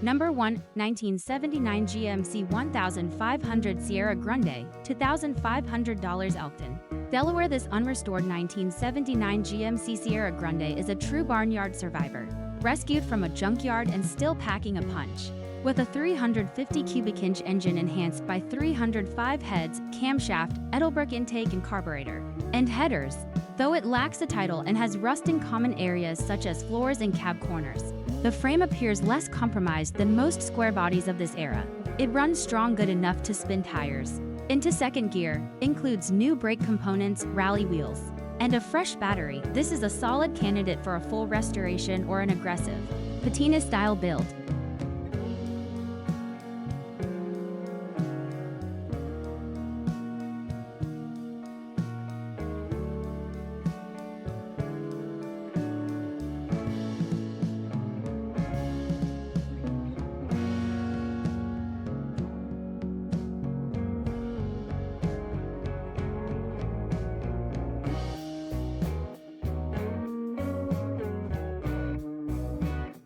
Number 1, 1979 GMC 1500 Sierra Grande, $2,500 Elkton, Delaware. This unrestored 1979 GMC Sierra Grande is a true barnyard survivor, rescued from a junkyard and still packing a punch. With a 350 cubic inch engine enhanced by 305 heads, camshaft, Edelbrock intake and carburetor, and headers, though it lacks a title and has rust in common areas such as floors and cab corners, the frame appears less compromised than most square bodies of this era. It runs strong, good enough to spin tires. Into second gear, includes new brake components, rally wheels, and a fresh battery. This is a solid candidate for a full restoration or an aggressive patina-style build.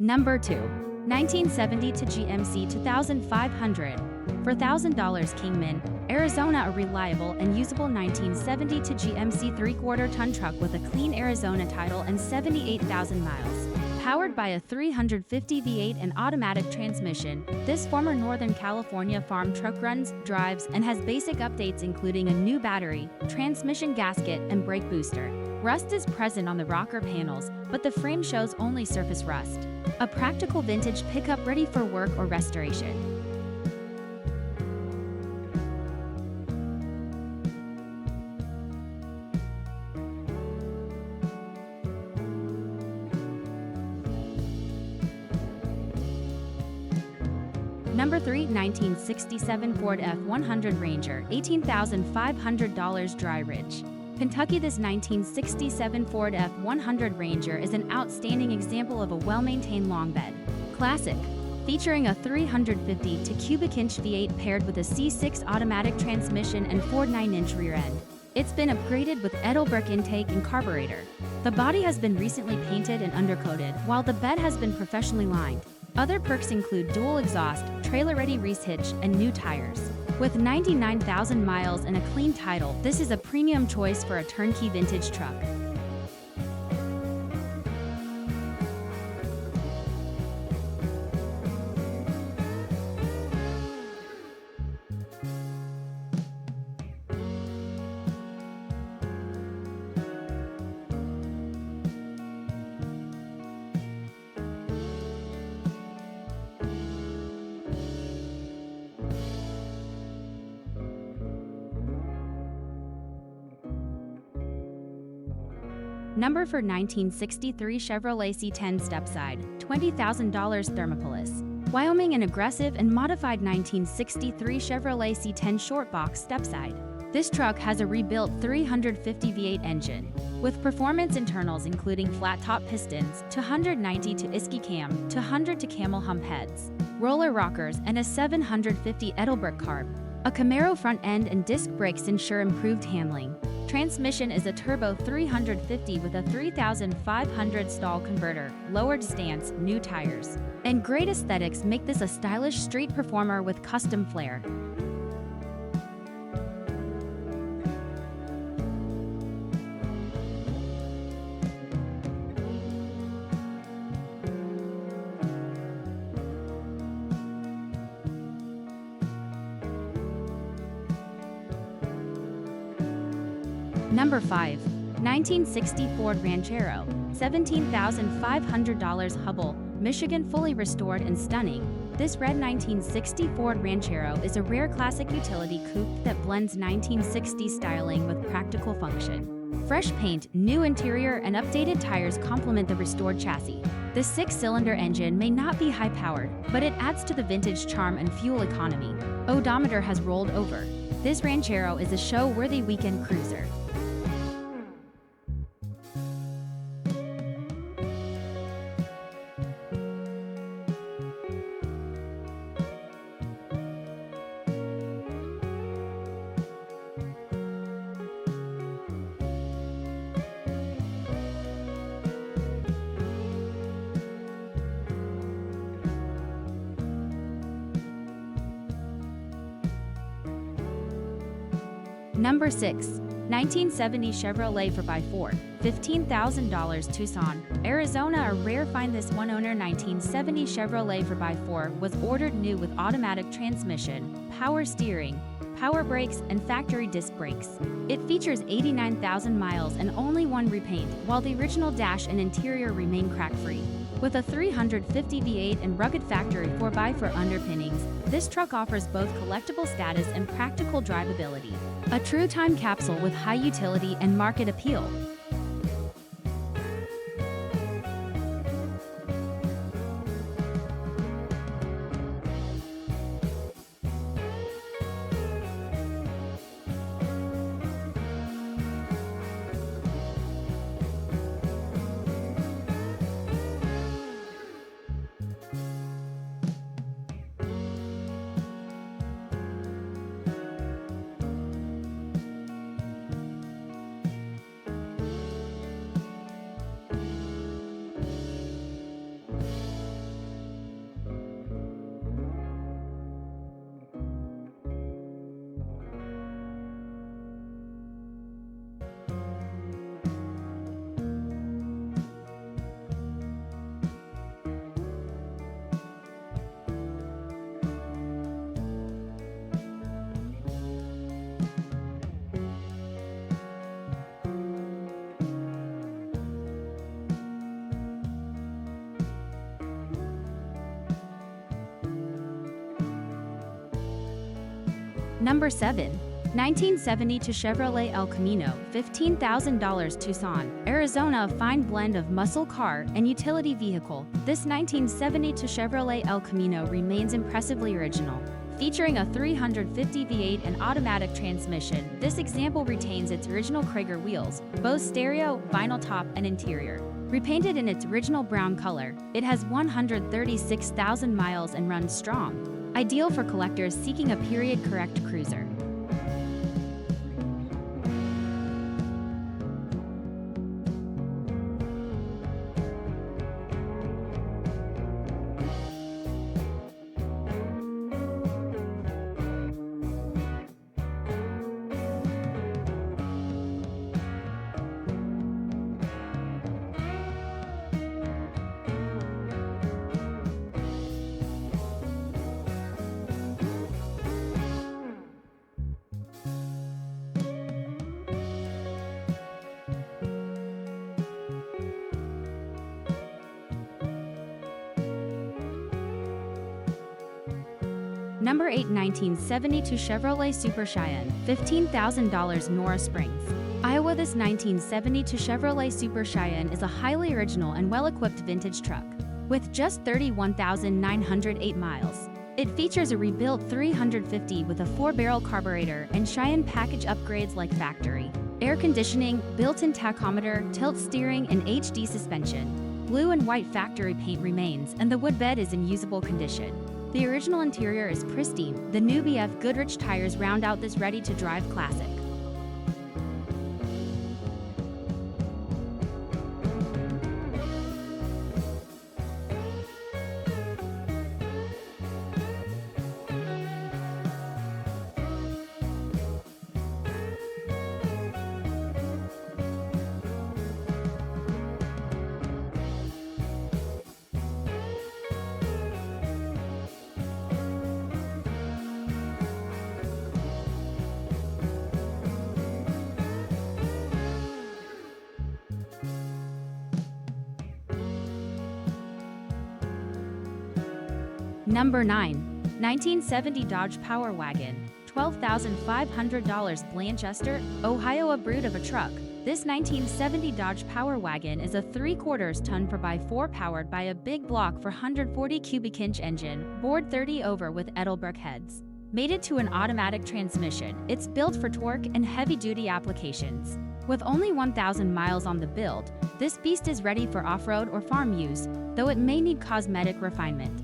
Number 2, 1970 to GMC 2500 for $1,000 Kingman, Arizona. A reliable and usable 1970 to GMC 3/4-ton truck with a clean Arizona title and 78,000 miles. Powered by a 350 V8 and automatic transmission, this former Northern California farm truck runs, drives, and has basic updates including a new battery, transmission gasket, and brake booster. Rust is present on the rocker panels, but the frame shows only surface rust. A practical vintage pickup ready for work or restoration. Number 3, 1967 Ford F-100 Ranger, $18,500 Dry Ridge, Kentucky. This 1967 Ford F-100 Ranger is an outstanding example of a well-maintained long bed classic, featuring a 350 cubic inch V8 paired with a C6 automatic transmission and Ford 9-inch rear end. It's been upgraded with Edelbrock intake and carburetor. The body has been recently painted and undercoated, while the bed has been professionally lined. Other perks include dual exhaust, trailer-ready Reese hitch, and new tires. With 99,000 miles and a clean title, this is a premium choice for a turnkey vintage truck. Number 4, 1963 Chevrolet C10 Stepside, $20,000 Thermopolis, Wyoming. An aggressive and modified 1963 Chevrolet C10 short box stepside. This truck has a rebuilt 350 V8 engine, with performance internals including flat-top pistons, 290 to Isky cam, 200 to camel hump heads, roller rockers, and a 750 Edelbrock carb. A Camaro front end and disc brakes ensure improved handling. Transmission is a turbo 350 with a 3,500 stall converter, lowered stance, new tires, and great aesthetics make this a stylish street performer with custom flair. Number 5, 1960 Ford Ranchero, $17,500 Hubbell, Michigan. Fully restored and stunning, this red 1960 Ford Ranchero is a rare classic utility coupe that blends 1960s styling with practical function. Fresh paint, new interior, and updated tires complement the restored chassis. The 6-cylinder engine may not be high-powered, but it adds to the vintage charm and fuel economy. Odometer has rolled over. This Ranchero is a show-worthy weekend cruiser. Number 6. 1970 Chevrolet 4x4, $15,000 Tucson, Arizona. A rare find. This one-owner 1970 Chevrolet 4x4 was ordered new with automatic transmission, power steering, power brakes, and factory disc brakes. It features 89,000 miles and only one repaint, while the original dash and interior remain crack-free. With a 350 V8 and rugged factory 4x4 underpinnings, this truck offers both collectible status and practical drivability. A true time capsule with high utility and market appeal. Number 7. 1970 Chevrolet El Camino, $15,000 Tucson, Arizona. A fine blend of muscle car and utility vehicle, this 1970 Chevrolet El Camino remains impressively original. Featuring a 350 V8 and automatic transmission, this example retains its original Craigslist wheels, both stereo, vinyl top, and interior. Repainted in its original brown color, it has 136,000 miles and runs strong. Ideal for collectors seeking a period-correct cruiser. Number 8. 1972 Chevrolet Super Cheyenne, $15,000 Nora Springs, Iowa. This 1972 Chevrolet Super Cheyenne is a highly original and well-equipped vintage truck. With just 31,908 miles, it features a rebuilt 350 with a 4-barrel carburetor and Cheyenne package upgrades like factory air conditioning, built-in tachometer, tilt steering, and HD suspension. Blue and white factory paint remains, and the wood bed is in usable condition. The original interior is pristine. The new BF Goodrich tires round out this ready-to-drive classic. Number 9. 1970 Dodge Power Wagon, $12,500 Blanchester, Ohio. A brute of a truck, this 1970 Dodge Power Wagon is a 3/4 ton 4x4 powered by a big block 440 cubic inch engine, bored 30 over with Edelbrock heads. Mated to an automatic transmission, it's built for torque and heavy-duty applications. With only 1,000 miles on the build, this beast is ready for off-road or farm use, though it may need cosmetic refinement.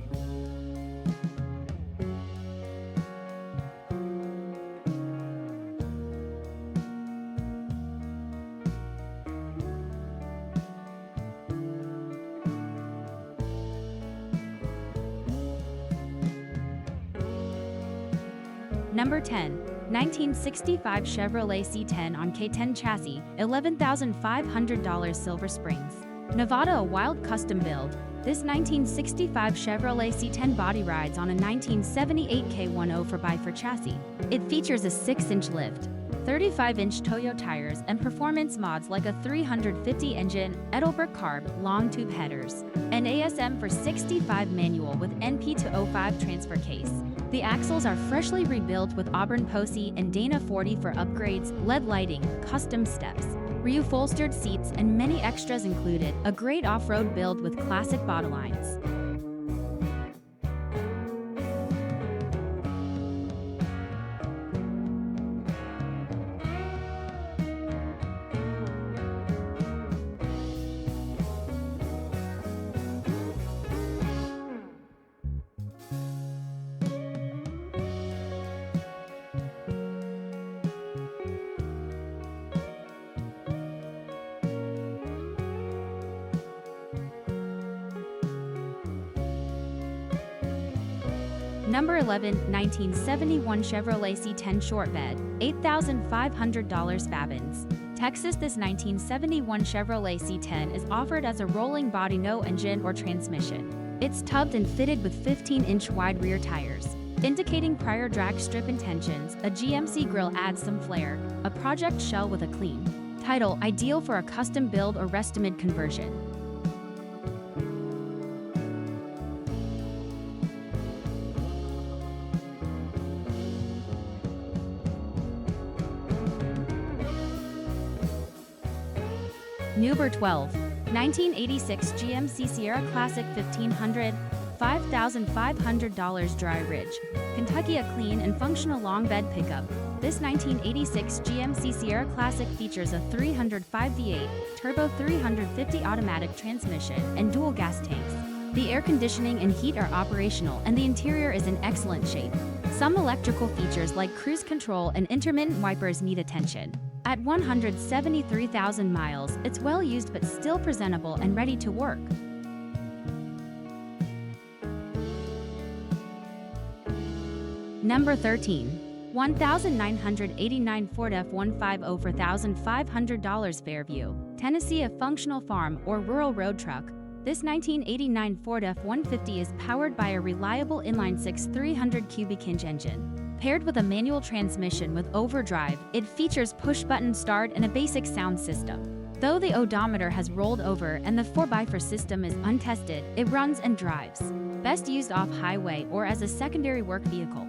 Number 10. 1965 Chevrolet C10 on K10 chassis, $11,500 Silver Springs, Nevada. A wild custom build. This 1965 Chevrolet C10 body rides on a 1978 K10 4x4 chassis. It features a 6-inch lift, 35-inch Toyo tires, and performance mods like a 350 engine, Edelbrock carb, long tube headers, an ASM 465 manual with NP to 05 transfer case. The axles are freshly rebuilt with Auburn Posey and Dana 40 for upgrades, LED lighting, custom steps, reupholstered seats, and many extras included. A great off-road build with classic body lines. Number 11, 1971 Chevrolet C10 Short Bed, $8,500 Fabins, Texas. This 1971 Chevrolet C10 is offered as a rolling body, no engine or transmission. It's tubbed and fitted with 15-inch wide rear tires, indicating prior drag strip intentions. A GMC grille adds some flair. A project shell with a clean title, ideal for a custom build or restimate conversion. Number 12, 1986 GMC Sierra Classic 1500, $5,500 Dry Ridge, Kentucky. A clean and functional long bed pickup. This 1986 GMC Sierra Classic features a 305 V8, turbo 350 automatic transmission, and dual gas tanks. The air conditioning and heat are operational, and the interior is in excellent shape. Some electrical features like cruise control and intermittent wipers need attention. At 173,000 miles, it's well used but still presentable and ready to work. Number 13, 1989 Ford F-150 for $1,500 Fairview, Tennessee. A functional farm or rural road truck. This 1989 Ford F-150 is powered by a reliable inline-six 300 cubic inch engine. Paired with a manual transmission with overdrive, it features push-button start and a basic sound system. Though the odometer has rolled over and the 4x4 system is untested, it runs and drives. Best used off-highway or as a secondary work vehicle.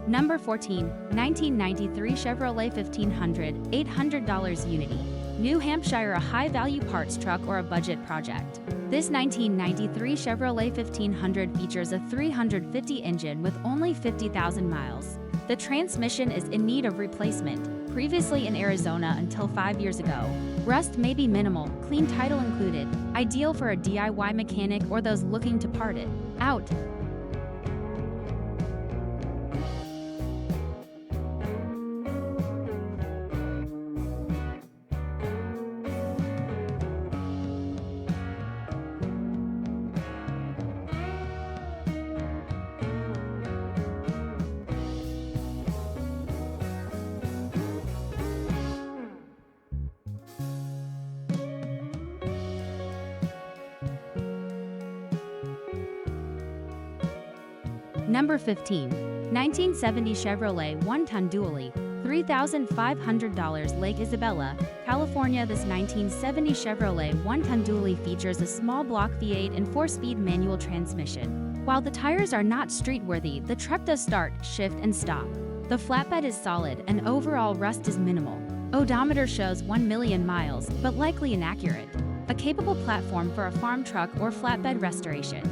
Number 14, 1993 Chevrolet 1500, $800 Unity, New Hampshire. A high-value parts truck or a budget project. This 1993 Chevrolet 1500 features a 350 engine with only 50,000 miles. The transmission is in need of replacement, previously in Arizona until 5 years ago. Rust may be minimal, clean title included, ideal for a DIY mechanic or those looking to part it out. Number 15, 1970 Chevrolet 1-ton dually, $3,500 Lake Isabella, California. This 1970 Chevrolet 1-ton dually features a small block V8 and 4-speed manual transmission. While the tires are not street-worthy, the truck does start, shift, and stop. The flatbed is solid and overall rust is minimal. Odometer shows 1 million miles, but likely inaccurate. A capable platform for a farm truck or flatbed restoration.